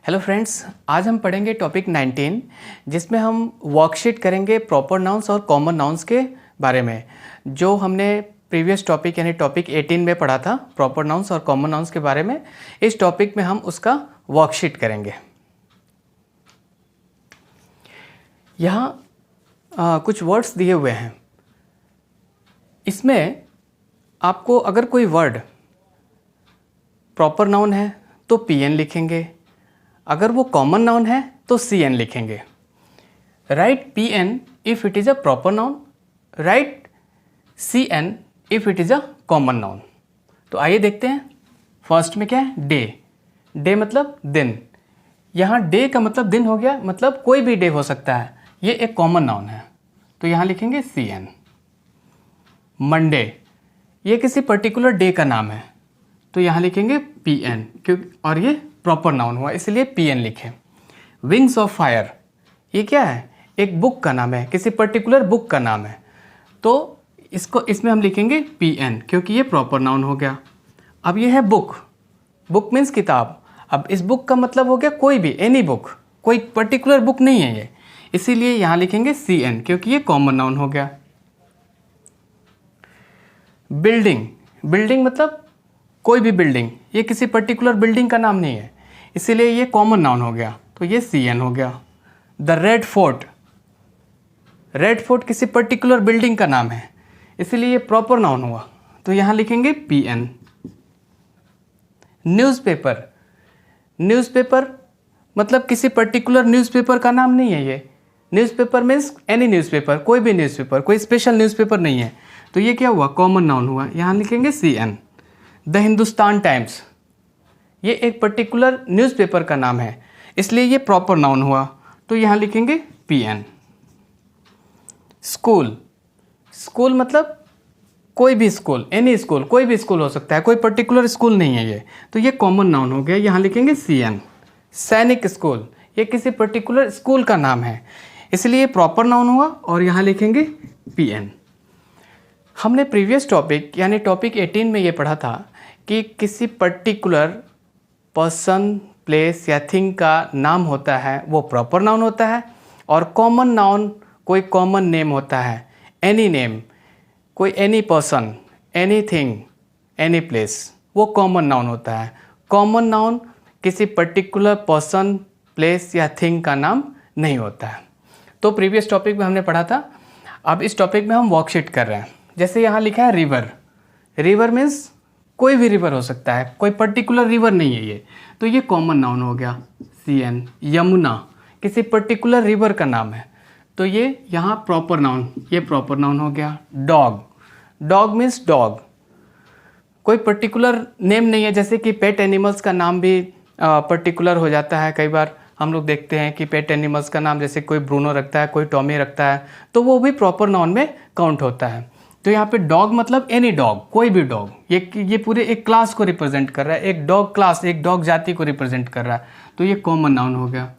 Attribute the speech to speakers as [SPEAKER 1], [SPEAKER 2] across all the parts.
[SPEAKER 1] Hello friends, आज हम पढ़ेंगे टॉपिक 19 जिसमें हम वर्कशीट करेंगे प्रॉपर नाउन्स और कॉमन नाउन्स के बारे में। जो हमने प्रीवियस टॉपिक यानी टॉपिक 18 में पढ़ा था प्रॉपर नाउन्स और कॉमन नाउन्स के बारे में, इस टॉपिक में हम उसका वर्कशीट करेंगे। यहाँ कुछ वर्ड्स दिए हुए हैं। इसमें आपको अगर कोई वर्ड प्रॉपर नाउन है तो पीएन लिखेंगे, अगर वो कॉमन नाउन है तो सीएन लिखेंगे। Right PN if it is a proper noun, right CN if it is a common noun. तो आइए देखते हैं। फर्स्ट में क्या है? डे। डे मतलब दिन। यहाँ डे का मतलब दिन हो गया, मतलब कोई भी डे हो सकता है, ये एक कॉमन नाउन है, तो यहाँ लिखेंगे सीएन। मंडे, ये किसी पर्टिकुलर डे का नाम है, तो यहाँ लिखेंगे पीएन, क्योंकि और ये प्रॉपर नाउन हुआ इसलिए पीएन लिखें। विंग्स ऑफ फायर, ये क्या है? एक बुक का नाम है, किसी पर्टिकुलर बुक का नाम है, तो इसमें हम लिखेंगे पीएन क्योंकि ये प्रॉपर नाउन हो गया। अब ये है बुक। बुक मीन्स किताब। अब इस बुक का मतलब हो गया कोई भी, एनी बुक, कोई पर्टिकुलर बुक नहीं है ये, इसीलिए यहाँ लिखेंगे सीएन क्योंकि ये कॉमन नाउन हो गया। बिल्डिंग। बिल्डिंग मतलब कोई भी बिल्डिंग, ये किसी पर्टिकुलर बिल्डिंग का नाम नहीं है, इसीलिए ये कॉमन नाउन हो गया, तो ये सीएन हो गया। The red fort. Red fort किसी पर्टिकुलर बिल्डिंग का नाम है, इसीलिए ये प्रॉपर नाउन हुआ, तो यहाँ लिखेंगे पीएन। न्यूज़पेपर। न्यूज़पेपर मतलब किसी पर्टिकुलर न्यूज़पेपर का नाम नहीं है ये। न्यूज़पेपर मीन्स एनी न्यूज़पेपर, कोई भी न्यूज़पेपर, कोई स्पेशल न्यूज़पेपर नहीं है, तो ये क्या हुआ? कॉमन नाउन हुआ, यहाँ लिखेंगे सीएन। द हिंदुस्तान टाइम्स, ये एक पर्टिकुलर न्यूज़पेपर का नाम है, इसलिए ये प्रॉपर नाउन हुआ, तो यहाँ लिखेंगे पीएन। स्कूल। स्कूल मतलब कोई भी स्कूल, एनी स्कूल, कोई भी स्कूल हो सकता है, कोई पर्टिकुलर स्कूल नहीं है ये, तो ये कॉमन नाउन हो गया, यहाँ लिखेंगे सीएन। सैनिक स्कूल, ये किसी पर्टिकुलर स्कूल का नाम है, इसलिए प्रॉपर नाउन हुआ और यहाँ लिखेंगे पीएन। हमने प्रीवियस टॉपिक यानी टॉपिक 18 में ये पढ़ा था कि किसी पर्टिकुलर पर्सन, प्लेस या थिंग का नाम होता है वो प्रॉपर नाउन होता है, और कॉमन नाउन कोई कॉमन नेम होता है, एनी नेम, कोई any person, any thing, any place, वो कॉमन नाउन होता है। कॉमन नाउन किसी पर्टिकुलर पर्सन, प्लेस या थिंग का नाम नहीं होता है। तो प्रीवियस टॉपिक में हमने पढ़ा था, अब इस टॉपिक में हम वर्कशीट कर रहे हैं। जैसे यहाँ लिखा है रिवर। रिवर मीन्स कोई भी रिवर हो सकता है, कोई पर्टिकुलर रिवर नहीं है ये, तो ये कॉमन नाउन हो गया सीएन। यमुना किसी पर्टिकुलर रिवर का नाम है, तो ये यहाँ प्रॉपर नाउन, ये प्रॉपर नाउन हो गया। डॉग। डॉग मीन्स डॉग, कोई पर्टिकुलर नेम नहीं है, जैसे कि पेट एनिमल्स का नाम भी पर्टिकुलर हो जाता है। कई बार हम लोग देखते हैं कि पेट एनिमल्स का नाम जैसे कोई ब्रूनो रखता है, कोई टॉमी रखता है, तो वो भी प्रॉपर नाउन में काउंट होता है। तो यहाँ पे डॉग मतलब एनी डॉग, कोई भी डॉग, ये पूरे एक क्लास को रिप्रेजेंट कर रहा है, एक डॉग क्लास, एक डॉग जाति को रिप्रेजेंट कर रहा है, तो ये कॉमन नाउन हो गया।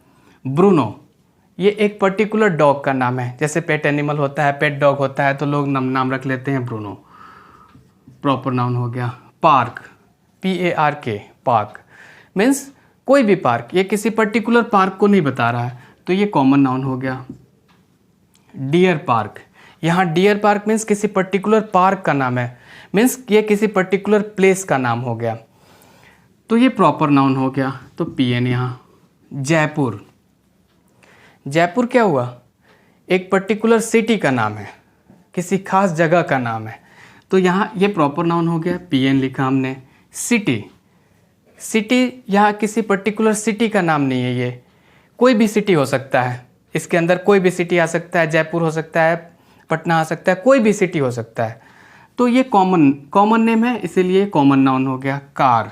[SPEAKER 1] ब्रूनो, ये एक पर्टिकुलर डॉग का नाम है, जैसे पेट एनिमल होता है, पेट डॉग होता है, तो लोग नाम रख लेते हैं ब्रूनो, प्रॉपर नाउन हो गया। पार्क, PARK, पार्क मीन्स कोई भी पार्क, ये किसी पर्टिकुलर पार्क को नहीं बता रहा है, तो ये कॉमन नाउन हो गया। डियर पार्क, यहाँ डियर पार्क मीन्स किसी पर्टिकुलर पार्क का नाम है, मीन्स ये किसी पर्टिकुलर प्लेस का नाम हो गया, तो ये प्रॉपर नाउन हो गया, तो पीएन यहाँ। जयपुर। जयपुर क्या हुआ? एक पर्टिकुलर सिटी का नाम है, किसी खास जगह का नाम है, तो यहाँ ये प्रॉपर नाउन हो गया, पीएन लिखा हमने। सिटी। सिटी यहाँ किसी पर्टिकुलर सिटी का नाम नहीं है, ये कोई भी सिटी हो सकता है, इसके अंदर कोई भी सिटी आ सकता है, जयपुर हो सकता है, पटना आ सकता है, कोई भी सिटी हो सकता है, तो ये कॉमन नेम है, इसीलिए कॉमन नाउन हो गया। Car.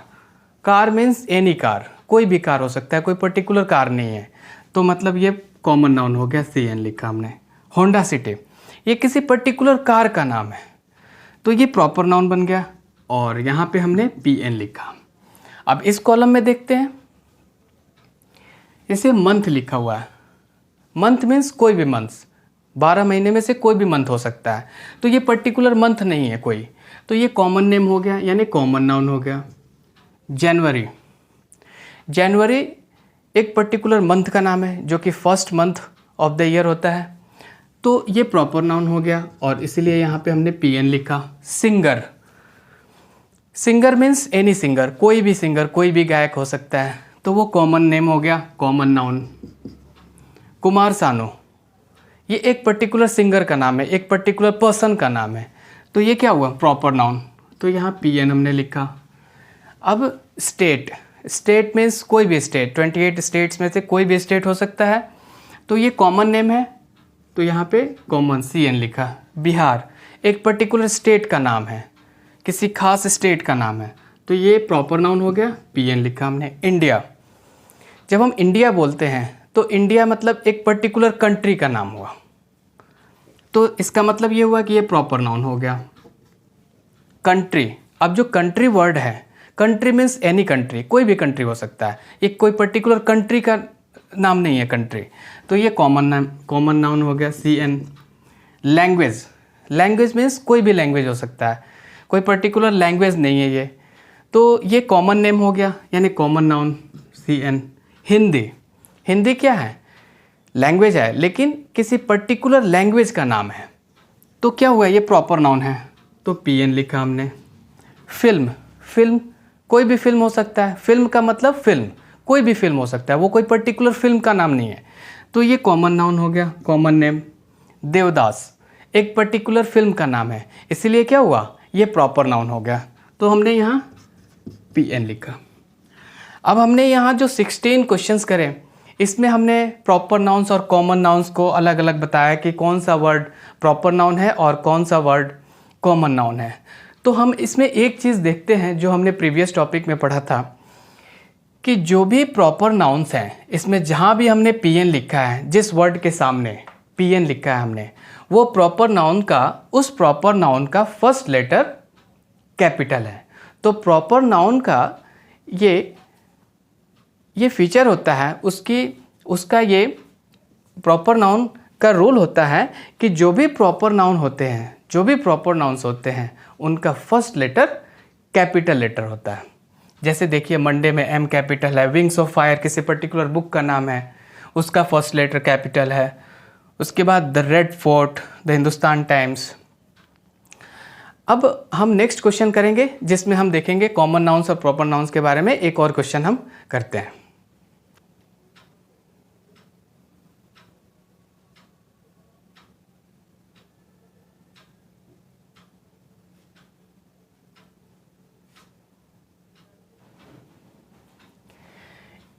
[SPEAKER 1] Car means any car, कोई भी कार हो सकता है, कोई पर्टिकुलर कार नहीं है, तो मतलब ये कॉमन नाउन हो गया, सीएन लिखा हमने। होंडा सिटी, ये किसी पर्टिकुलर कार का नाम है, तो ये प्रॉपर नाउन बन गया, और यहाँ पे हमने पीएन लिखा। अब इस कॉलम में देखते हैं, इसे मंथ लिखा हुआ है। मंथ मीन्स कोई भी मंथ, 12 महीने में से कोई भी मंथ हो सकता है, तो ये पर्टिकुलर मंथ नहीं है कोई, तो ये कॉमन नेम हो गया, यानी कॉमन नाउन हो गया। जनवरी। जनवरी एक पर्टिकुलर मंथ का नाम है जो कि first month of the year होता है, तो ये प्रॉपर नाउन हो गया और इसीलिए यहाँ पे हमने पीएन लिखा। Singer, singer means any singer, कोई भी सिंगर, कोई भी गायक हो सकता है, तो वो कॉमन नेम हो गया, कॉमन नाउन। कुमार सानू, ये एक पर्टिकुलर सिंगर का नाम है, एक पर्टिकुलर पर्सन का नाम है, तो ये क्या हुआ, प्रॉपर नाउन, तो यहाँ पीएन हमने लिखा। अब स्टेट, स्टेट मीन्स कोई भी स्टेट, 28 स्टेट्स में से कोई भी स्टेट हो सकता है, तो ये कॉमन नेम है, तो यहाँ पे कॉमन सीएन लिखा। बिहार, एक पर्टिकुलर स्टेट का नाम है, किसी खास स्टेट का नाम है, तो ये प्रॉपर नाउन हो गया, पीएन लिखा हमने। इंडिया, जब हम इंडिया बोलते हैं तो इंडिया मतलब एक पर्टिकुलर कंट्री का नाम हुआ, तो इसका मतलब ये हुआ कि ये प्रॉपर नाउन हो गया। कंट्री, अब जो कंट्री वर्ड है, कंट्री मीन्स एनी कंट्री, कोई भी कंट्री हो सकता है, ये कोई पर्टिकुलर कंट्री का नाम नहीं है कंट्री, तो ये कॉमन नाउन हो गया, सीएन। लैंग्वेज, लैंग्वेज मीन्स कोई भी लैंग्वेज हो सकता है, कोई पर्टिकुलर लैंग्वेज नहीं है ये, तो ये कॉमन नेम हो गया, यानी common noun, CN. Hindi, Hindi क्या है, लैंग्वेज है, लेकिन किसी पर्टिकुलर लैंग्वेज का नाम है, तो क्या हुआ, ये प्रॉपर नाउन है, तो पीएन लिखा हमने। फिल्म, फिल्म कोई भी फिल्म हो सकता है, फिल्म का मतलब फिल्म, कोई भी फिल्म हो सकता है, वो कोई पर्टिकुलर फिल्म का नाम नहीं है, तो ये कॉमन नाउन हो गया, कॉमन नेम। देवदास, एक पर्टिकुलर फिल्म का नाम है, इसीलिए क्या हुआ, ये प्रॉपर नाउन हो गया, तो हमने यहाँ पीएन लिखा। अब हमने यहाँ जो 16 क्वेश्चंस करें, इसमें हमने प्रॉपर नाउन्स और कॉमन नाउन्स को अलग अलग बताया कि कौन सा वर्ड प्रॉपर नाउन है और कौन सा वर्ड कॉमन नाउन है। तो हम इसमें एक चीज़ देखते हैं जो हमने प्रीवियस टॉपिक में पढ़ा था, कि जो भी प्रॉपर नाउन्स हैं, इसमें जहाँ भी हमने पीएन लिखा है, जिस वर्ड के सामने पीएन लिखा है हमने, वो प्रॉपर नाउन का, उस प्रॉपर नाउन का फर्स्ट लेटर कैपिटल है। तो प्रॉपर नाउन का ये फीचर होता है, उसका ये प्रॉपर नाउन का रूल होता है कि जो भी प्रॉपर नाउन होते हैं, जो भी प्रॉपर नाउन्स होते हैं, उनका फर्स्ट लेटर कैपिटल लेटर होता है। जैसे देखिए मंडे में एम कैपिटल है, विंग्स ऑफ फायर किसी पर्टिकुलर बुक का नाम है, उसका फर्स्ट लेटर कैपिटल है। उसके बाद the red fort, the Hindustan times. अब हम नेक्स्ट क्वेश्चन करेंगे जिसमें हम देखेंगे कॉमन नाउन्स और प्रॉपर नाउन्स के बारे में। एक और क्वेश्चन हम करते हैं।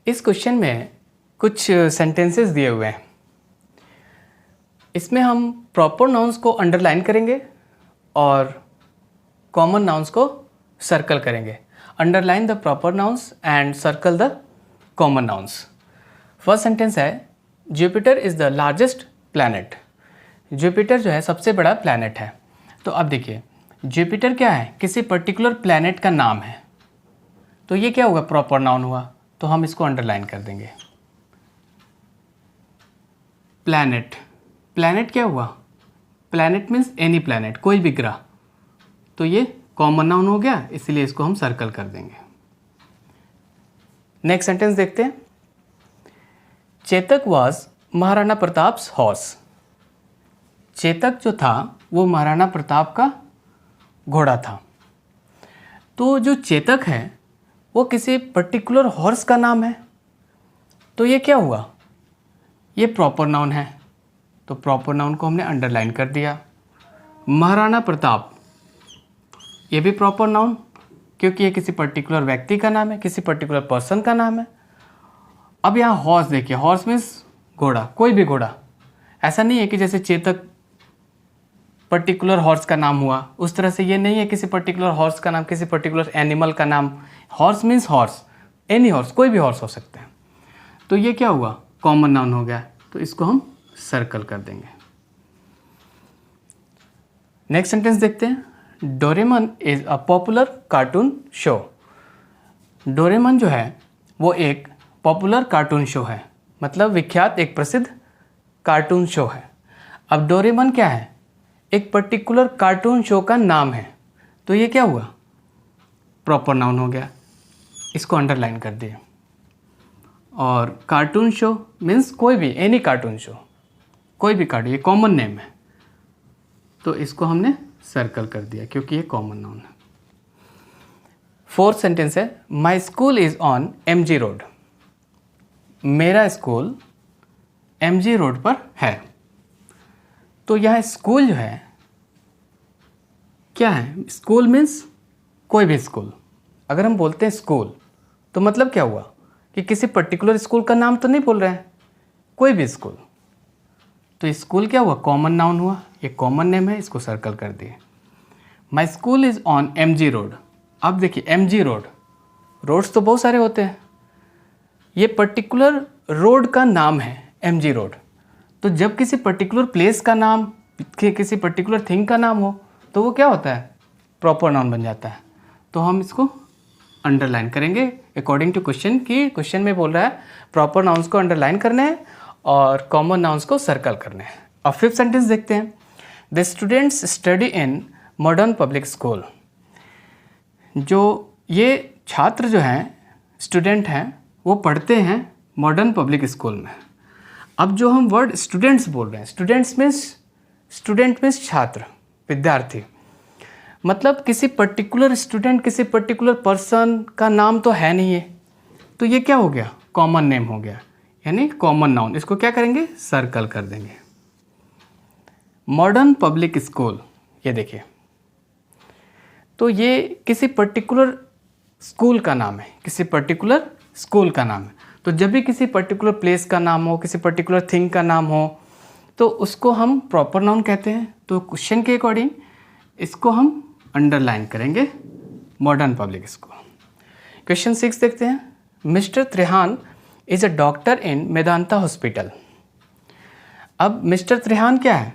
[SPEAKER 1] इस क्वेश्चन में कुछ सेंटेंसेस दिए हुए हैं, इसमें हम प्रॉपर नाउन्स को अंडरलाइन करेंगे और कॉमन नाउन्स को सर्कल करेंगे। Underline the proper nouns and circle the common nouns. First sentence है, Jupiter is the largest planet. Jupiter जो है सबसे बड़ा प्लैनेट है। तो अब देखिए जुपिटर क्या है, किसी पर्टिकुलर प्लैनेट का नाम है, तो ये क्या हुआ, प्रॉपर नाउन हुआ, तो हम इसको अंडरलाइन कर देंगे। प्लैनेट, प्लैनेट क्या हुआ, प्लैनेट मीन्स एनी प्लैनेट, कोई भी ग्रह, तो ये कॉमन नाउन हो गया, इसलिए इसको हम सर्कल कर देंगे। नेक्स्ट सेंटेंस देखते हैं। Chetak was Maharana Pratap's horse. चेतक जो था वो महाराणा प्रताप का घोड़ा था। तो जो चेतक है वो किसी पर्टिकुलर हॉर्स का नाम है, तो ये क्या हुआ, ये प्रॉपर नाउन है, तो प्रॉपर नाउन को हमने अंडरलाइन कर दिया। महाराणा प्रताप, ये भी प्रॉपर नाउन, क्योंकि ये किसी पर्टिकुलर व्यक्ति का नाम है, किसी पर्टिकुलर पर्सन का नाम है। अब यहाँ हॉर्स देखिए, हॉर्स मीन्स घोड़ा, कोई भी घोड़ा। ऐसा नहीं है कि जैसे चेतक पर्टिकुलर हॉर्स का नाम हुआ, उस तरह से ये नहीं है किसी पर्टिकुलर हॉर्स का नाम, किसी पर्टिकुलर एनिमल का नाम। Horse means horse, any horse, कोई भी हॉर्स हो सकता है। तो ये क्या हुआ, कॉमन नाउन हो गया, तो इसको हम सर्कल कर देंगे। नेक्स्ट सेंटेंस देखते हैं। Doraemon is a popular cartoon show. Doraemon जो है वो एक पॉपुलर कार्टून शो है, मतलब विख्यात एक प्रसिद्ध कार्टून शो है। अब डोरेमन क्या है, एक पर्टिकुलर कार्टून शो का नाम है, तो ये क्या हुआ, प्रॉपर नाउन हो गया, इसको अंडरलाइन कर दिए। और कार्टून शो मीन्स कोई भी एनी कार्टून शो, कोई भी कार्टून, ये कॉमन नेम है तो इसको हमने सर्कल कर दिया क्योंकि ये कॉमन नाउन है। फोर्थ सेंटेंस है my school is on MG road. मेरा स्कूल MG रोड पर है। तो यहाँ स्कूल जो है क्या है? स्कूल मीन्स कोई भी स्कूल। अगर हम बोलते हैं स्कूल तो मतलब क्या हुआ कि किसी पर्टिकुलर स्कूल का नाम तो नहीं बोल रहे हैं, कोई भी स्कूल। तो स्कूल क्या हुआ? कॉमन नाउन हुआ, ये कॉमन नेम है, इसको सर्कल कर दिए। My school is on MG road. अब देखिए MG रोड, रोड्स तो बहुत सारे होते हैं, ये पर्टिकुलर रोड का नाम है MG रोड। तो जब किसी पर्टिकुलर प्लेस का नाम, किसी पर्टिकुलर थिंग का नाम हो तो वो क्या होता है? प्रॉपर नाउन बन जाता है। तो हम इसको अंडरलाइन करेंगे अकॉर्डिंग टू क्वेश्चन, कि क्वेश्चन में बोल रहा है प्रॉपर नाउन्स को अंडरलाइन करने हैं और कॉमन नाउन्स को सर्कल करने हैं। अब फिफ्थ सेंटेंस देखते हैं। The students study in modern public school. जो ये छात्र जो हैं, स्टूडेंट हैं, वो पढ़ते हैं मॉडर्न पब्लिक स्कूल में। अब जो हम वर्ड स्टूडेंट्स बोल रहे हैं, स्टूडेंट मीन्स छात्र, विद्यार्थी, मतलब किसी पर्टिकुलर स्टूडेंट, किसी पर्टिकुलर पर्सन का नाम तो है नहीं है, तो ये क्या हो गया? कॉमन नेम हो गया, यानी कॉमन नाउन। इसको क्या करेंगे? सर्कल कर देंगे। मॉडर्न पब्लिक स्कूल, ये देखिए, तो ये किसी पर्टिकुलर स्कूल का नाम है, किसी पर्टिकुलर स्कूल का नाम है। तो जब भी किसी पर्टिकुलर प्लेस का नाम हो, किसी पर्टिकुलर थिंग का नाम हो, तो उसको हम प्रॉपर नाउन कहते हैं। तो क्वेश्चन के अकॉर्डिंग इसको हम अंडरलाइन करेंगे, मॉडर्न पब्लिक स्कूल। क्वेश्चन 6 देखते हैं। Mister Trehan is a doctor in Medanta hospital. अब मिस्टर त्रेहान क्या है?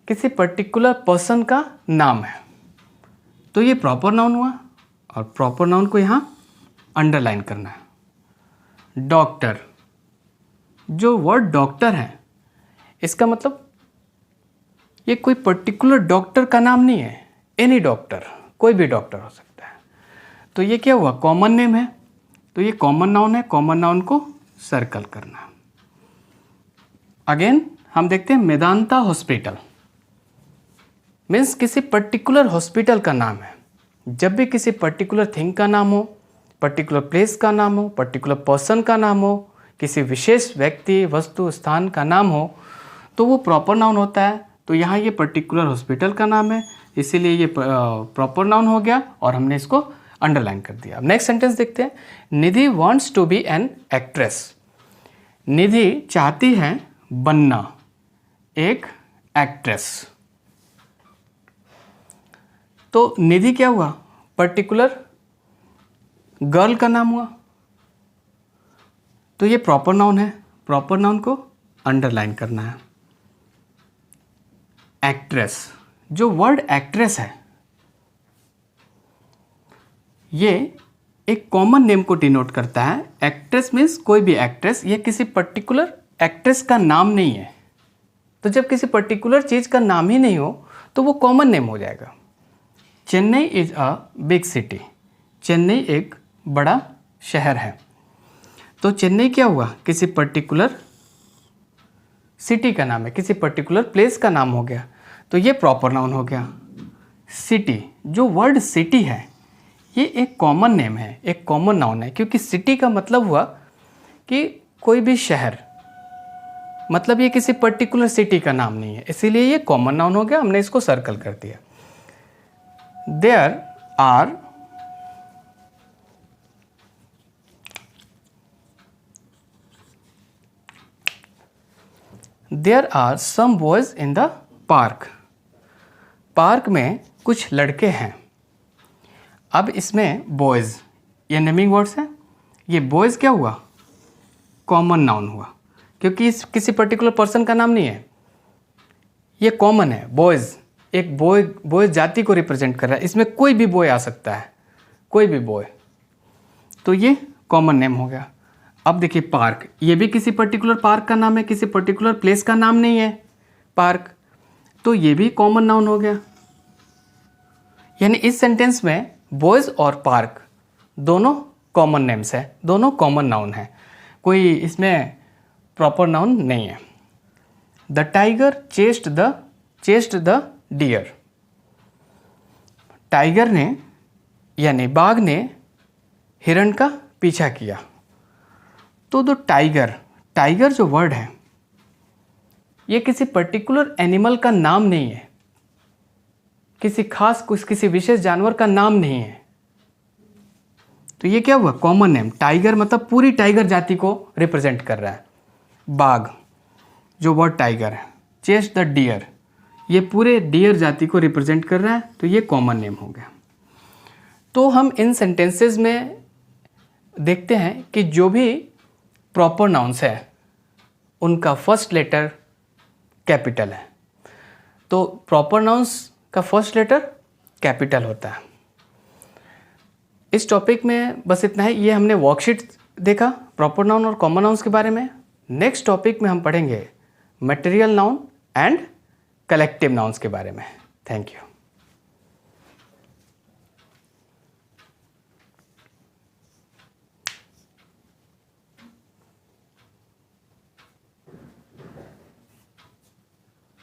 [SPEAKER 1] किसी पर्टिकुलर पर्सन का नाम है, तो ये प्रॉपर नाउन हुआ और प्रॉपर नाउन को यहाँ अंडरलाइन करना है। डॉक्टर, जो वर्ड डॉक्टर है इसका मतलब ये कोई पर्टिकुलर डॉक्टर का नाम नहीं है, एनी डॉक्टर, कोई भी डॉक्टर हो सकता है। तो ये क्या हुआ? कॉमन नेम है, तो ये कॉमन नाउन है, कॉमन नाउन को सर्कल करना। अगेन हम देखते हैं मेदांता हॉस्पिटल मीन्स किसी पर्टिकुलर हॉस्पिटल का नाम है। जब भी किसी पर्टिकुलर थिंग का नाम हो, पर्टिकुलर प्लेस का नाम हो, पर्टिकुलर पर्सन का नाम हो, किसी विशेष व्यक्ति, वस्तु, स्थान का नाम हो, तो वो प्रॉपर नाउन होता है। तो यहाँ ये पर्टिकुलर हॉस्पिटल का नाम है, इसीलिए ये प्रॉपर नाउन हो गया और हमने इसको अंडरलाइन कर दिया। अब नेक्स्ट सेंटेंस देखते हैं। Nidhi wants to be an actress. Nidhi चाहती है बनना एक एक्ट्रेस। तो निधि क्या हुआ? पर्टिकुलर गर्ल का नाम हुआ, तो ये प्रॉपर नाउन है, प्रॉपर नाउन को अंडरलाइन करना है। एक्ट्रेस, जो वर्ड एक्ट्रेस है ये एक कॉमन नेम को डिनोट करता है। एक्ट्रेस मीन्स कोई भी एक्ट्रेस, ये किसी पर्टिकुलर एक्ट्रेस का नाम नहीं है। तो जब किसी पर्टिकुलर चीज़ का नाम ही नहीं हो तो वो कॉमन नेम हो जाएगा। Chennai is a big city. Chennai एक बड़ा शहर है। तो चेन्नई क्या हुआ? किसी पर्टिकुलर सिटी का नाम है, किसी पर्टिकुलर प्लेस का नाम हो गया, तो ये प्रॉपर नाउन हो गया। सिटी, जो वर्ड सिटी है ये एक कॉमन नेम है, एक कॉमन नाउन है, क्योंकि सिटी का मतलब हुआ कि कोई भी शहर, मतलब ये किसी पर्टिकुलर सिटी का नाम नहीं है, इसीलिए ये कॉमन नाउन हो गया। हमने इसको सर्कल कर दिया। There are some boys in the park. Park में कुछ लड़के हैं। अब इसमें बॉयज़, ये नेमिंग वर्ड्स हैं। ये बॉयज़ क्या हुआ? कॉमन नाउन हुआ, क्योंकि इस किसी पर्टिकुलर पर्सन का नाम नहीं है, ये कॉमन है। बॉयज़ एक बॉयज़ जाति को रिप्रेजेंट कर रहा है, इसमें कोई भी बॉय आ सकता है, कोई भी बॉय, तो ये कॉमन नेम हो गया। अब देखिए पार्क, ये भी किसी पर्टिकुलर पार्क का नाम है, किसी पर्टिकुलर प्लेस का नाम नहीं है पार्क, तो ये भी कॉमन नाउन हो गया। यानी इस सेंटेंस में बॉयज़ और पार्क दोनों कॉमन नेम्स है, दोनों कॉमन नाउन है। कोई इसमें प्रॉपर नाउन नहीं है। The tiger chased the deer. Tiger ने यानी बाघ ने हिरण का पीछा किया। तो जो टाइगर जो वर्ड है ये किसी पर्टिकुलर एनिमल का नाम नहीं है, किसी विशेष जानवर का नाम नहीं है। तो ये क्या हुआ? Common name. टाइगर मतलब पूरी टाइगर जाति को रिप्रेजेंट कर रहा है। बाघ जो वर्ड टाइगर है, चेस द डियर, ये पूरे डियर जाति को रिप्रेजेंट कर रहा है, तो ये कॉमन नेम हो गया। तो हम इन सेंटेंसेस में देखते हैं कि जो भी प्रॉपर नाउन्स है उनका फर्स्ट लेटर कैपिटल है। तो प्रॉपर नाउन्स का फर्स्ट लेटर कैपिटल होता है। इस टॉपिक में बस इतना ही। ये हमने वर्कशीट देखा प्रॉपर नाउन और कॉमन नाउन्स के बारे में। नेक्स्ट टॉपिक में हम पढ़ेंगे material noun and collective nouns के बारे में। Thank you.